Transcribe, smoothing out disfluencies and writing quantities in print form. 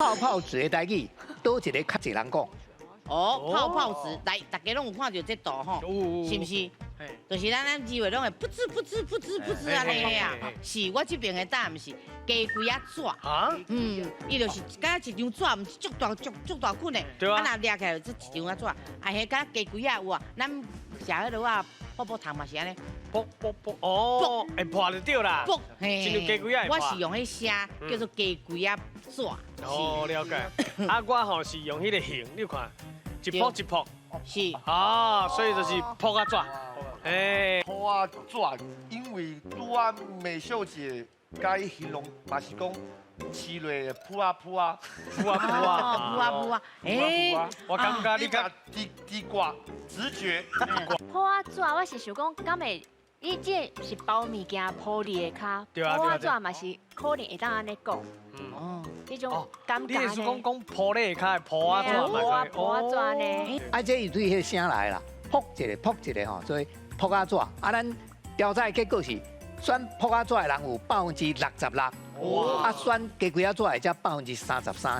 泡泡纸的台语，多一个较侪人讲。哦，泡泡纸，来，大家拢有看到这图吼，是不是？嘿就是咱字话拢会噗吱噗吱噗吱噗吱安尼啊。是，我这边的答案是鸡龟啊纸。啊，伊就是敢一张纸，毋是足大捆的。对啊若掠起来就一张啊纸，啊迄敢鸡龟啊有啊，咱食迄落啊泡泡糖嘛是安尼。啵，哦，会破就对啦。啵，嘿亲像鸡龟仔会破我是用迄声叫做鸡龟啊纸。哦，了解。啊，我吼是用迄个形，你有看，一扑一扑。是。啊，所以就是扑啊抓。哎，破啊转，因为拄啊美秀姐该形容嘛是讲市内扑啊扑啊，扑啊扑啊，扑啊，哎，我感觉你你讲甲地挂直觉，泡啊纸，我是想讲，敢会，你这是包物件铺你的骹，对啊泡啊对啊纸嘛是可能会当安尼讲，哦，迄种感你觉的是讲呢。讲扑咧骹扑啊抓嘛可以。泡啊纸呢？啊，这伊对迄个声来啦，扑一个吼，所以扑啊纸。啊，咱调查的结果是，选扑啊纸的人有66%，啊，选鸡龟啊纸的才33%呢。